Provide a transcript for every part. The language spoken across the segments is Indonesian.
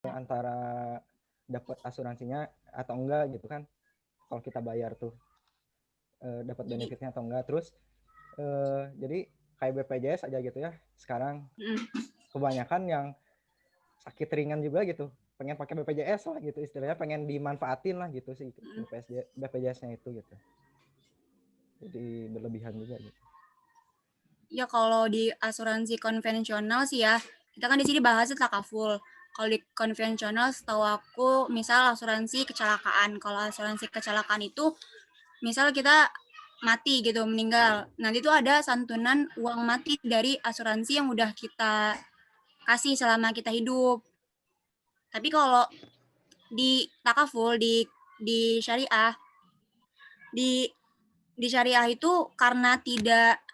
antara dapat asuransinya atau enggak gitu kan, kalau kita bayar tuh dapat benefitnya atau enggak. Terus jadi kayak BPJS aja gitu ya, sekarang kebanyakan yang sakit ringan juga gitu pengen pakai BPJS lah gitu, istilahnya pengen dimanfaatin lah gitu sih BPJS-nya itu gitu, jadi berlebihan juga gitu. Ya kalau di asuransi konvensional sih ya, kita kan di sini bahasnya takaful. Kalau di konvensional setahu aku misal asuransi kecelakaan. Kalau asuransi kecelakaan itu misal kita mati gitu, meninggal. Nanti tuh ada santunan uang mati dari asuransi yang udah kita kasih selama kita hidup. Tapi kalau di takaful di syariah di syariah itu karena tidak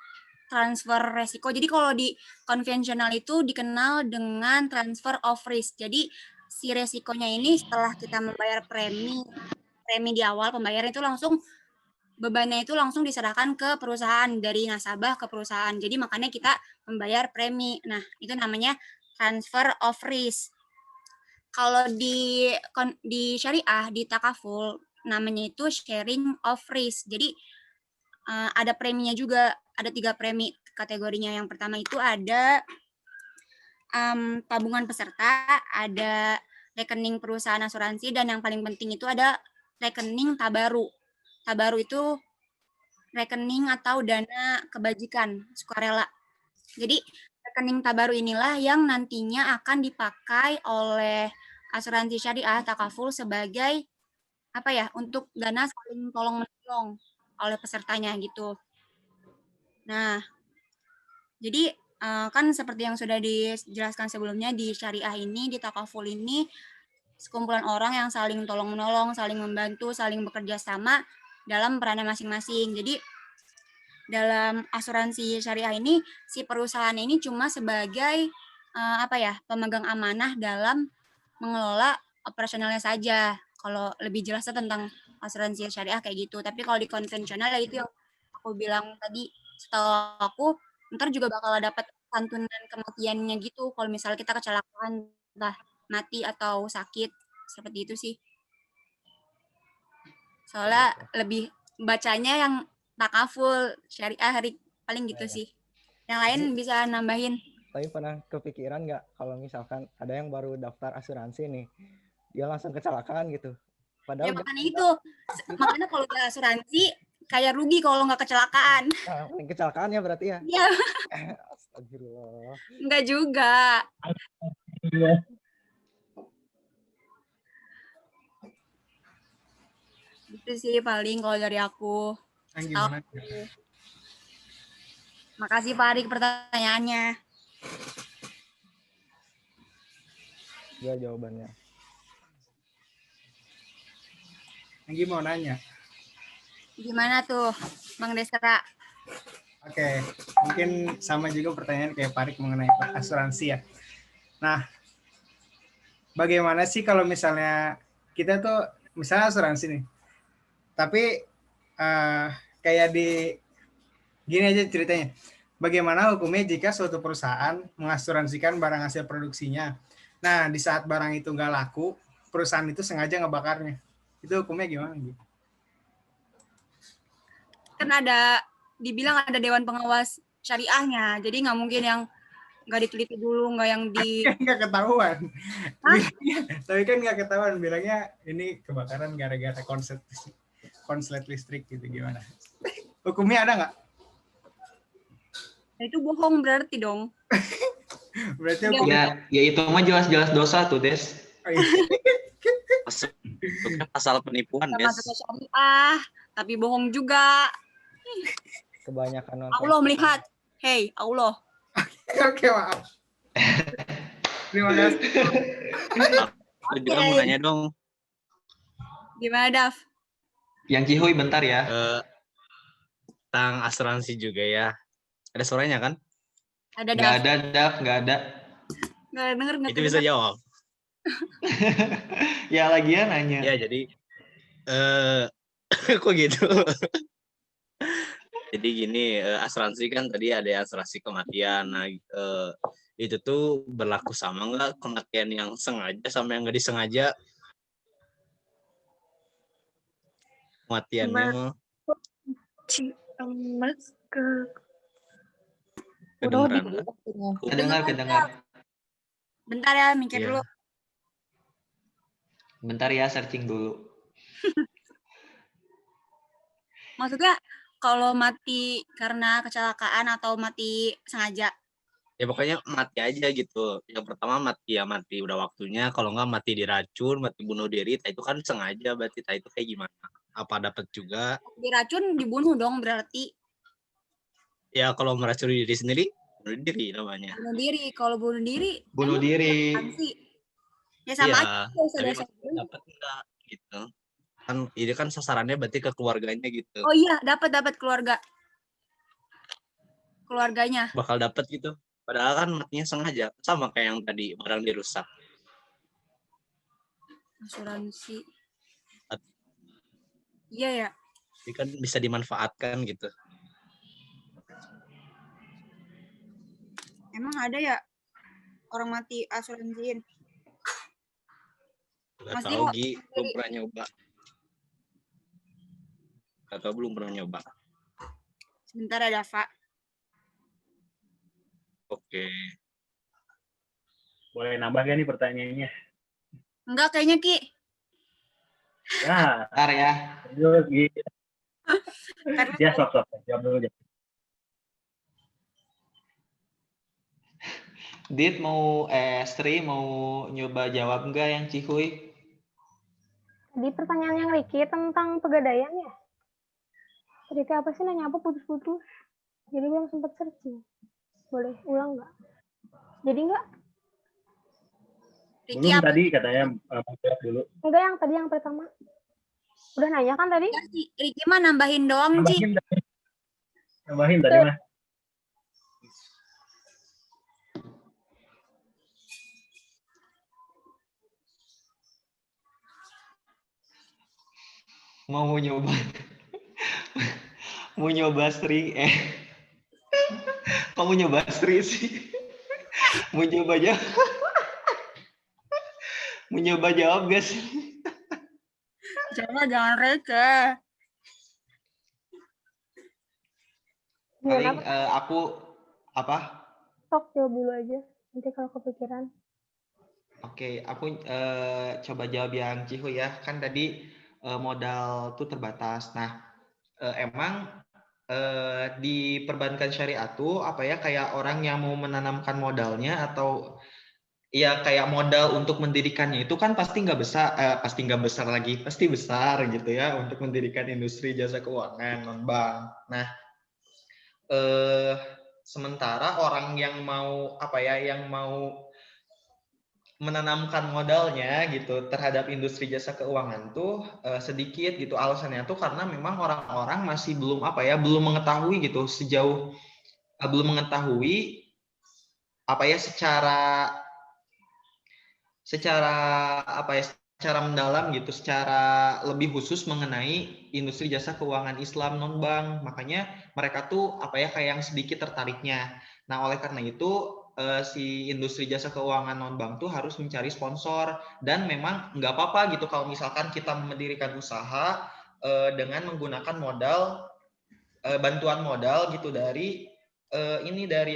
transfer resiko. Jadi kalau di konvensional itu dikenal dengan transfer of risk. Jadi si resikonya ini setelah kita membayar premi di awal pembayaran itu langsung bebannya itu langsung diserahkan ke perusahaan dari nasabah ke perusahaan. Jadi makanya kita membayar premi. Nah, itu namanya transfer of risk. Kalau di syariah, di takaful, namanya itu sharing of risk. Jadi ada preminya juga, ada 3 premi kategorinya. Yang pertama itu ada tabungan peserta, ada rekening perusahaan asuransi, dan yang paling penting itu ada rekening tabaru. Tabaru itu rekening atau dana kebajikan sukarela. Jadi rekening tabaru inilah yang nantinya akan dipakai oleh asuransi syariah takaful sebagai apa ya, untuk dana saling tolong menolong oleh pesertanya gitu. Nah, jadi kan seperti yang sudah dijelaskan sebelumnya, di syariah ini, di takaful ini sekumpulan orang yang saling tolong menolong, saling membantu, saling bekerja sama dalam perannya masing-masing. Jadi dalam asuransi syariah ini si perusahaan ini cuma sebagai apa ya, pemegang amanah dalam mengelola operasionalnya saja. Kalau lebih jelasnya tentang asuransi syariah kayak gitu. Tapi kalau di konvensional ya itu yang aku bilang tadi, setahu aku ntar juga bakal dapat santunan kematiannya gitu kalau misalnya kita kecelakaan, entah mati atau sakit, seperti itu sih. Soalnya lebih bacanya yang takaful syariah paling gitu sih. Yang lain bisa nambahin. Tapi pernah kepikiran nggak kalau misalkan ada yang baru daftar asuransi nih, dia langsung kecelakaan gitu, Ya padahal dia makanya itu. Makanya kalau udah asuransi kayak rugi kalau nggak kecelakaan. kecelakaan ya berarti ya. Iya, Astagfirullah. nggak juga. Itu sih paling kalau dari aku. Gimana? Makasih Pak Arik pertanyaannya. Ya jawabannya. Anggi mau nanya. Gimana tuh, Bang Desra? Oke, mungkin sama juga pertanyaan kayak Parik mengenai asuransi ya. Nah, bagaimana sih kalau misalnya kita tuh misalnya asuransi nih, tapi kayak di gini aja ceritanya. Bagaimana hukumnya jika suatu perusahaan mengasuransikan barang hasil produksinya? Nah, di saat barang itu nggak laku, perusahaan itu sengaja ngebakarnya. Itu hukumnya gimana gitu? Kan ada dibilang ada dewan pengawas syariahnya, jadi nggak mungkin yang nggak diteliti dulu, nggak yang di nggak ketahuan. Tapi kan nggak ketahuan, bilangnya ini kebakaran gara-gara konslet listrik gitu, gimana? Hukumnya ada nggak? Nah, itu bohong berarti dong. Berarti hukumnya ya itu mah jelas-jelas dosa tuh, Des. oh, iya. Masuknya pasal penipuan, Des. Masuk syariah, tapi bohong juga. Kebanyakan nonton. Allah melihat. Hey, Allah. Oke, maaf. Terima kasih. Aku juga mau nanya dong. Gimana, Daf? Yang Cihuy bentar ya. Tentang asuransi juga ya. Ada suaranya kan? Ada, Nggak Daf. ada, Daf, nggak ada. Nggak denger, nggak Itu bisa jawab. Ya lagian nanya. Ya, jadi kok gitu? Jadi gini, asuransi kan tadi ada asuransi kematian. Nah, itu tuh berlaku sama nggak kematian yang sengaja sama yang nggak disengaja kematiannya mah Emas ke kedengeran nggak? Kedengar, kedengar. Bentar ya, mikir Iya. dulu. Bentar ya, searching dulu. Maksudnya kalau mati karena kecelakaan atau mati sengaja? Ya pokoknya mati aja gitu. Yang pertama mati ya mati udah waktunya. Kalau nggak mati diracun, mati bunuh diri, itu kan sengaja berarti. Itu kayak gimana? Apa dapat juga? Diracun dibunuh dong berarti. Ya kalau meracuni diri sendiri, bunuh diri namanya. Bunuh diri. Kalau bunuh diri, Bunuh emang diri. apaan sih? Ya sama Iya, aja. Nggak usah tapi dasar maksudnya dulu. dapat enggak gitu. Kan ini kan sasarannya berarti ke keluarganya gitu. Oh iya, dapat keluarganya. Bakal dapat gitu. Padahal kan matinya sengaja. Sama kayak yang tadi, barang dirusak. Asuransi. Iya ya. Jadi kan bisa dimanfaatkan gitu. Emang ada ya orang mati asuransiin? Gak Mas tahu Timo, Gi, belum pernah nyoba. Atau belum pernah nyoba. sebentar ya Dava. Oke. Boleh nambah gak nih pertanyaannya? Enggak kayaknya Ki. Nah, Bentar ya. terus gitu. Ntar Ya, sok. Jawab dulu. Dit mau, Sri mau nyoba jawab nggak yang Cihuy? Tadi pertanyaan yang Ricky tentang pegadaian ya? Ricky apa sih nanya apa putus-putus? Jadi belum sempat searching. Boleh ulang nggak? Jadi nggak? Ricky Belum apa? tadi katanya mau jawab dulu. Enggak yang tadi yang pertama. Udah nanya kan tadi? Enggak sih. Ricky mah nambahin doang Ci. Nambahin tadi mah. Mau nyoba. Mau nyoba Sri, kamu nyoba Sri sih? Mau nyoba jawab? Mau nyoba jawab gak sih? Jangan receh. Paling Gimana? aku apa? Sok jawab dulu aja. Nanti kalau kepikiran. Oke, aku coba jawab yang Cihuy ya. Kan tadi modal tuh terbatas. Nah, emang di perbankan syariah tuh apa ya kayak orang yang mau menanamkan modalnya atau ya kayak modal untuk mendirikannya itu kan pasti besar gitu ya untuk mendirikan industri jasa keuangan non bank. Nah, sementara orang yang mau apa ya yang mau menanamkan modalnya gitu terhadap industri jasa keuangan tuh sedikit gitu alasannya tuh karena memang orang-orang masih belum apa ya belum mengetahui gitu belum mengetahui apa ya secara apa ya secara mendalam gitu secara lebih khusus mengenai industri jasa keuangan Islam non bank makanya mereka tuh apa ya kayak yang sedikit tertariknya. Nah oleh karena itu si industri jasa keuangan non bank tuh harus mencari sponsor dan memang nggak apa-apa gitu kalau misalkan kita mendirikan usaha dengan menggunakan modal bantuan modal gitu dari dari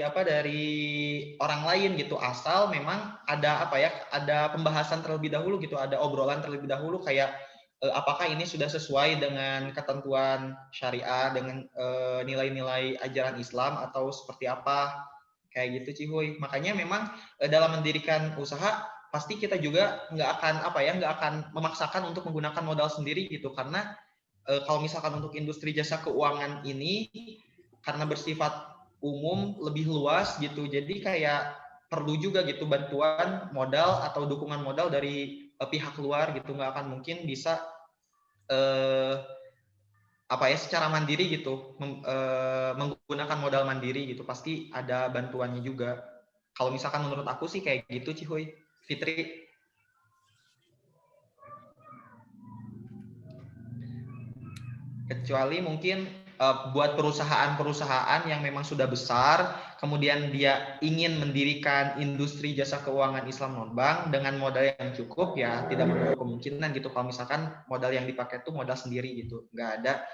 orang lain gitu asal memang ada apa ya ada pembahasan terlebih dahulu gitu ada obrolan terlebih dahulu kayak apakah ini sudah sesuai dengan ketentuan syariah dengan nilai-nilai ajaran Islam atau seperti apa kayak gitu Cihuy makanya memang dalam mendirikan usaha pasti kita juga nggak akan memaksakan untuk menggunakan modal sendiri gitu karena kalau misalkan untuk industri jasa keuangan ini karena bersifat umum lebih luas gitu jadi kayak perlu juga gitu bantuan modal atau dukungan modal dari pihak luar gitu nggak akan mungkin bisa secara mandiri gitu menggunakan modal mandiri gitu pasti ada bantuannya juga kalau misalkan menurut aku sih kayak gitu Cihuy Fitri. Kecuali mungkin buat perusahaan-perusahaan yang memang sudah besar, kemudian dia ingin mendirikan industri jasa keuangan Islam non-bank dengan modal yang cukup, ya tidak menutup kemungkinan gitu kalau misalkan modal yang dipakai itu modal sendiri gitu, nggak ada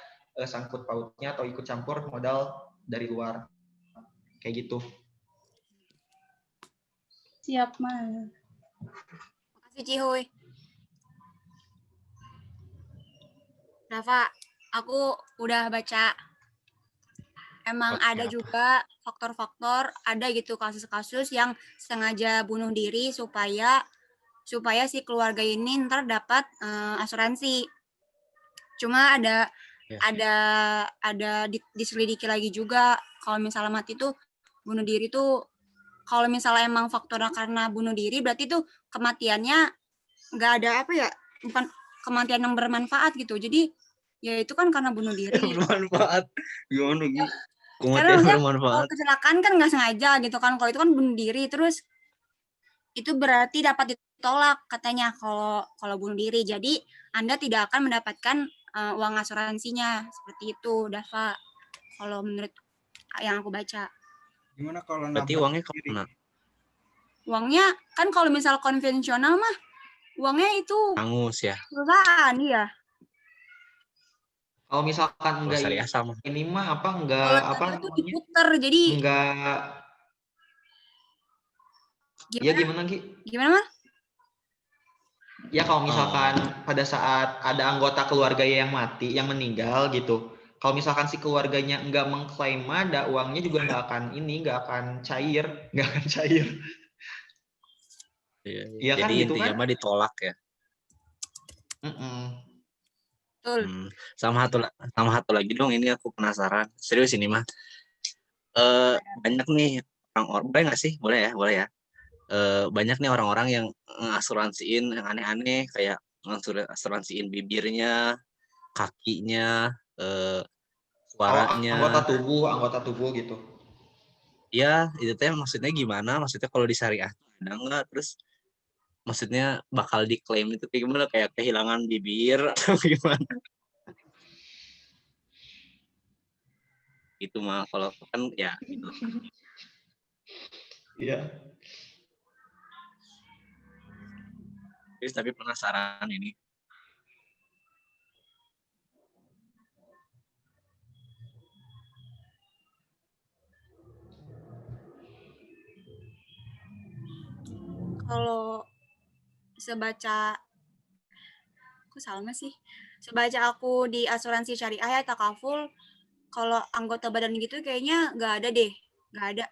sangkut pautnya atau ikut campur modal dari luar, kayak gitu. Siap, Mas. Makasih Cihuy. Rafa, aku udah baca. Emang Oke, ada apa? juga faktor-faktor, ada gitu kasus-kasus yang sengaja bunuh diri supaya si keluarga ini ntar dapat asuransi. Cuma ada Ya. diselidiki lagi juga kalau misalnya mati tuh bunuh diri tuh, kalau misalnya emang faktornya karena bunuh diri berarti tuh kematiannya nggak ada apa ya, bukan kematian yang bermanfaat gitu. Jadi ya itu kan karena bunuh diri. Bermanfaat. Gimana gitu? Karena Kematian maksudnya kalau bermanfaat. kecelakaan kan nggak sengaja gitu kan. Kalau itu kan bunuh diri, terus itu berarti dapat ditolak katanya kalau bunuh diri. Jadi Anda tidak akan mendapatkan uang asuransinya, seperti itu, Dava. Kalau menurut yang aku baca. Gimana kalau Berarti nabrak uangnya sendiri? kemana? Uangnya kan kalau misal konvensional mah uangnya itu Hangus ya. perusahaan, iya. Kalau misalkan Kalau enggak syariah sama. ini mah apa enggak Kalau apa tadi itu namanya? diputer, jadi Enggak, ya gimana? gimana Ki? Gimana mah? Ya kalau misalkan pada saat ada anggota keluarga yang mati, yang meninggal gitu, kalau misalkan si keluarganya enggak mengklaim ada, uangnya juga enggak akan enggak akan cair, enggak akan cair. Iya, Iya kan jadi gitu intinya kan? mah ditolak ya. Betul. Sama satu lagi dong, ini aku penasaran. Serius ini mah. Banyak nih orang-orang, boleh nggak sih? Boleh ya, boleh ya. Banyak nih orang-orang yang ngasuransiin yang aneh-aneh, kayak ngasuransiin bibirnya, kakinya, suaranya. Anggota tubuh gitu. Ya, itu teh maksudnya gimana? Maksudnya kalau di syariah ada nggak? Terus maksudnya bakal diklaim itu kayak gimana? Kayak kehilangan bibir atau gimana? Itu mah kalau kan ya gitu. Iya. Terus tapi penasaran ini. Kalau sebaca aku sama sih. Sebaca aku di asuransi syariah ya takaful, kalau anggota badan gitu kayaknya nggak ada deh, nggak ada.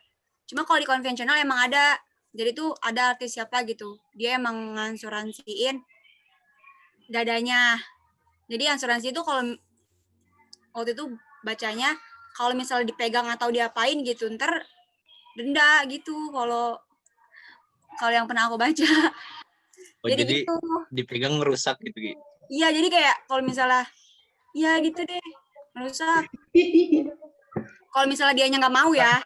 Cuma kalau di konvensional emang ada. Jadi tuh ada artis siapa gitu, dia emang ngasuransiin dadanya. Jadi asuransi itu kalau waktu itu bacanya kalau misalnya dipegang atau diapain gitu, ntar denda gitu. Kalau yang pernah aku baca. Oh, Jadi jadi gitu. dipegang ngerusak gitu, Gi. Iya, jadi kayak kalau misalnya ya gitu deh, merusak. Kalau misalnya dianya nggak mau ya,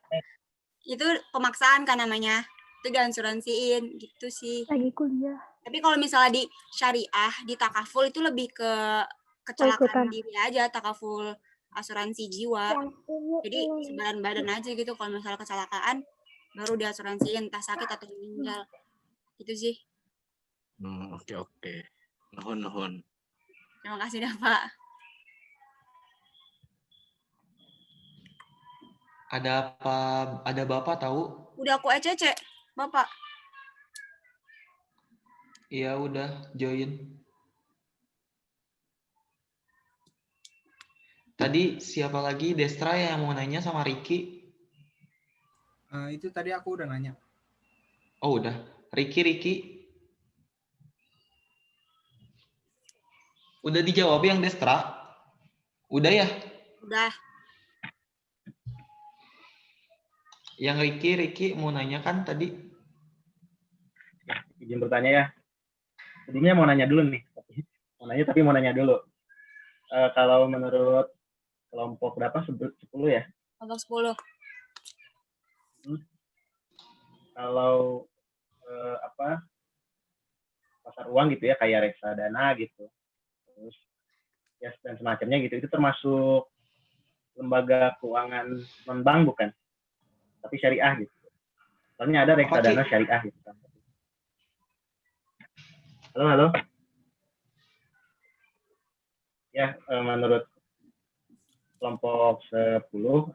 itu pemaksaan kan namanya. Itu diasuransiin gitu sih. Lagi kuliah. Tapi kalau misalnya di syariah, di takaful itu lebih ke kecelakaan diri aja, takaful asuransi jiwa. Jadi sebadan badan aja gitu, kalau misalnya kecelakaan baru diasuransiin entah sakit atau meninggal. Itu sih. Oke. Nuhun. Terima kasih dah, Pak. Ada apa? Ada Bapak tahu? Udah aku ECC, Bapak. Iya udah join. Tadi siapa lagi? Destra yang mau nanya sama Ricky? Itu tadi aku udah nanya. Oh udah. Ricky. Udah dijawab yang Destra? Udah ya? Udah. Yang Ricky mau nanya kan tadi? Izin bertanya ya. Sebelumnya mau nanya dulu nih. Mau nanya dulu. Kalau menurut kelompok berapa? 10 ya? Kelompok 10. Kalau pasar uang gitu ya, kayak reksadana gitu. Terus ya dan semacamnya gitu. Itu termasuk lembaga keuangan non bank bukan, tapi syariah gitu. Soalnya ada reksadana syariah gitu kan. Halo. Ya, menurut kelompok 10,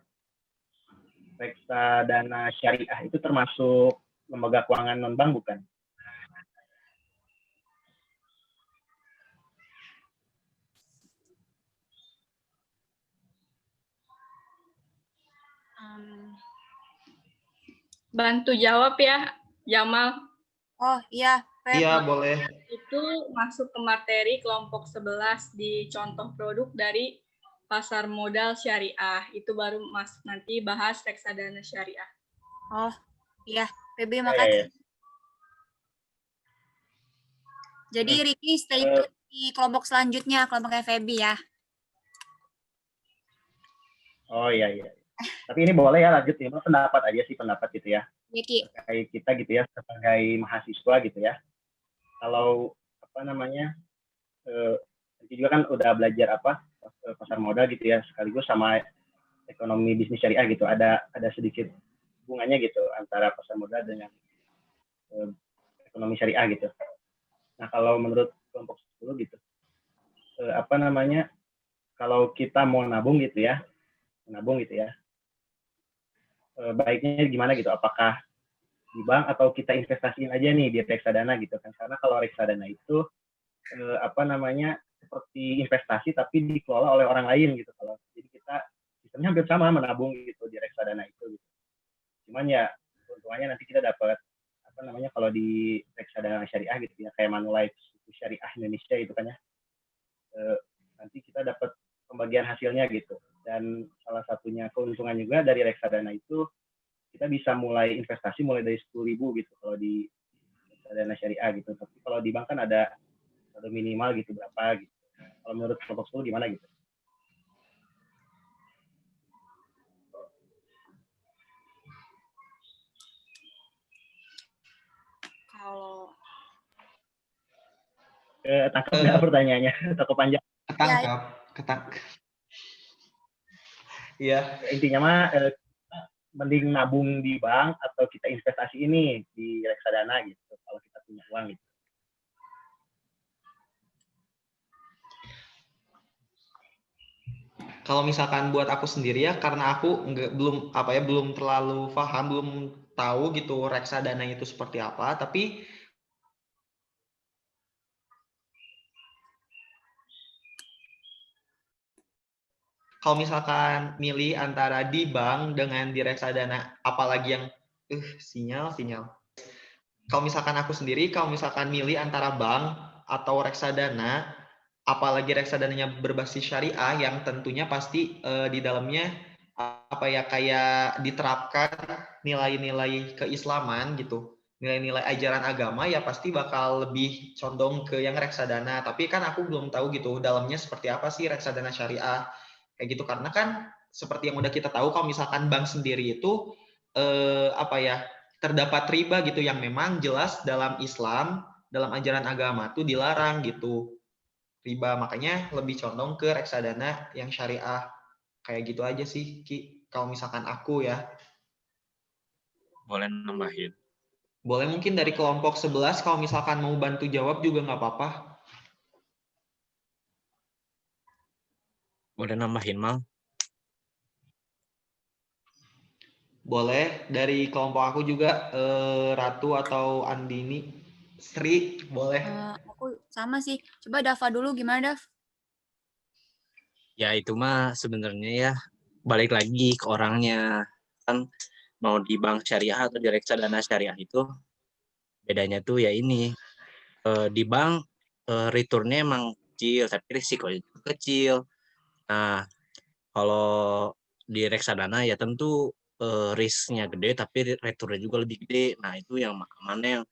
reksadana syariah itu termasuk lembaga keuangan non bank bukan? Bantu jawab ya, Jamal. Oh iya, Feb. Iya, boleh. Itu masuk ke materi kelompok 11 di contoh produk dari pasar modal syariah. Itu baru masuk nanti bahas reksadana syariah. Oh iya, Feby Ya, makasih. ya. Jadi Ricky stay tune di kelompok selanjutnya, kelompoknya Feby ya. Oh iya. Tapi ini boleh ya lanjut ya, pendapat aja sih, pendapat gitu ya. Iya, Ki. Kayak kita gitu ya, sebagai mahasiswa gitu ya. Kalau nanti juga kan udah belajar pasar modal gitu ya, sekaligus sama ekonomi bisnis syariah gitu. Ada sedikit hubungannya gitu antara pasar modal dengan ekonomi syariah gitu. Nah, kalau menurut kelompok 10 gitu, kalau kita mau nabung gitu ya, baiknya gimana gitu? Apakah di bank atau kita investasiin aja nih di reksadana gitu kan? Karena kalau reksadana itu seperti investasi tapi dikelola oleh orang lain gitu. Jadi kita sistemnya hampir sama menabung gitu di reksadana itu. Gitu. Cuman ya keuntungannya nanti kita dapat kalau di reksadana syariah gitu ya, kayak Manulife Syariah Indonesia itu kan ya, nanti kita dapat pembagian hasilnya gitu. Dan salah satunya keuntungan juga dari reksadana itu kita bisa mulai investasi mulai dari 10.000 gitu kalau di reksadana syariah gitu. Tapi kalau di bank kan ada minimal gitu berapa gitu. Kalau menurut kelompok 10 gimana gitu? Kalau Tangkap nggak pertanyaannya? Takut panjang. Ketangkap. Iya. Intinya mah mending nabung di bank atau kita investasi ini di reksadana gitu kalau kita punya uang gitu. Kalau misalkan buat aku sendiri ya, karena aku belum terlalu paham, belum tahu gitu reksadana itu seperti apa, tapi kalau misalkan milih antara di bank dengan di reksadana, apalagi yang sinyal. Kalau misalkan aku sendiri, kalau misalkan milih antara bank atau reksadana, apalagi reksadananya berbasis syariah yang tentunya pasti di dalamnya kayak diterapkan nilai-nilai keislaman gitu, nilai-nilai ajaran agama, ya pasti bakal lebih condong ke yang reksadana. Tapi kan aku belum tahu gitu dalamnya seperti apa sih reksadana syariah kayak gitu, karena kan seperti yang udah kita tahu kalau misalkan bank sendiri itu terdapat riba gitu yang memang jelas dalam Islam, dalam ajaran agama tuh dilarang gitu riba, makanya lebih condong ke reksadana yang syariah. Kayak gitu aja sih, Ki. Kalau misalkan aku ya. Boleh nambahin? Boleh mungkin dari kelompok 11, kalau misalkan mau bantu jawab juga nggak apa-apa. Boleh nambahin, Mal? Boleh, dari kelompok aku juga, Ratu atau Andini. Sri, boleh. Aku sama sih. Coba Dava dulu, gimana Dav? Ya itu mah sebenarnya ya balik lagi ke orangnya. Kan mau di bank syariah atau di reksadana syariah itu bedanya tuh ya ini. Di bank returnnya emang kecil tapi risikonya juga kecil. Nah kalau di reksadana ya tentu risknya gede tapi returnnya juga lebih gede. Nah itu yang mana yang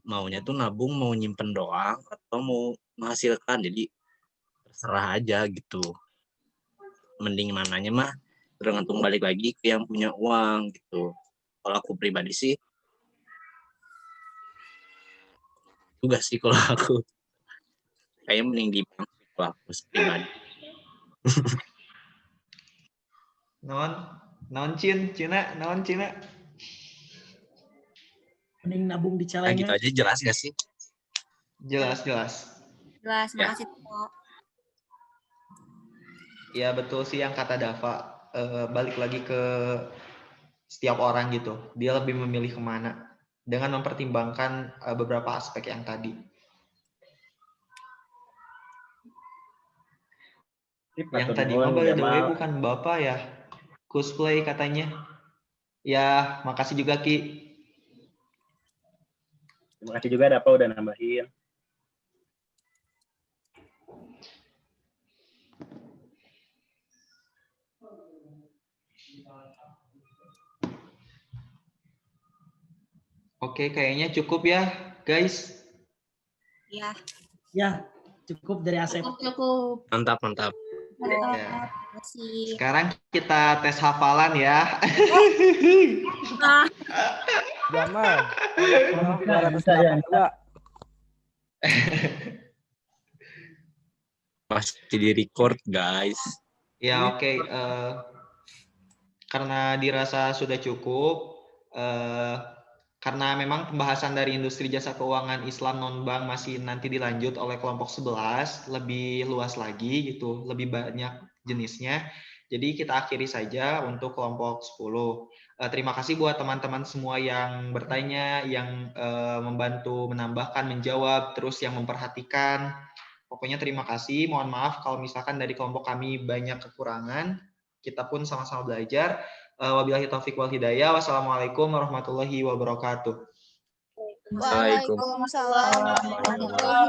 maunya tuh nabung, mau nyimpen doang atau mau menghasilkan, jadi terserah aja gitu. Mending mananya mah tergantung balik lagi ke yang punya uang gitu. Kalau aku pribadi sih juga sih kalau aku kayaknya mending di bank kalau aku pribadi. Non Cina. Mending nabung di Nah gitu celengan. aja jelas gak sih? Jelas. Jelas, Ya. makasih Tito. Ya betul sih yang kata Dava. Balik lagi ke setiap orang gitu. Dia lebih memilih kemana dengan mempertimbangkan beberapa aspek yang tadi. Yang tadi mah by the way bukan Bapak ya. Cosplay katanya. Ya, makasih juga Ki. Terima kasih juga Dapa udah nambahin. Oke, kayaknya cukup ya, guys. Ya. Ya, cukup dari Asep. Cukup. Mantap. Ya. Makasih. Sekarang kita tes hafalan ya. Jamal. Bisa ya. 282. Masih di record guys. Ya oke. Karena dirasa sudah cukup. Karena memang pembahasan dari industri jasa keuangan Islam non-bank masih nanti dilanjut oleh kelompok 11, lebih luas lagi gitu, lebih banyak jenisnya. Jadi kita akhiri saja untuk kelompok 10. Terima kasih buat teman-teman semua yang bertanya, yang membantu menambahkan, menjawab, terus yang memperhatikan. Pokoknya terima kasih, mohon maaf kalau misalkan dari kelompok kami banyak kekurangan. Kita pun sama-sama belajar. Wabillahi taufiq wal hidayah. Wassalamualaikum warahmatullahi wabarakatuh. Waalaikumsalam. Waalaikumsalam warahmatullahi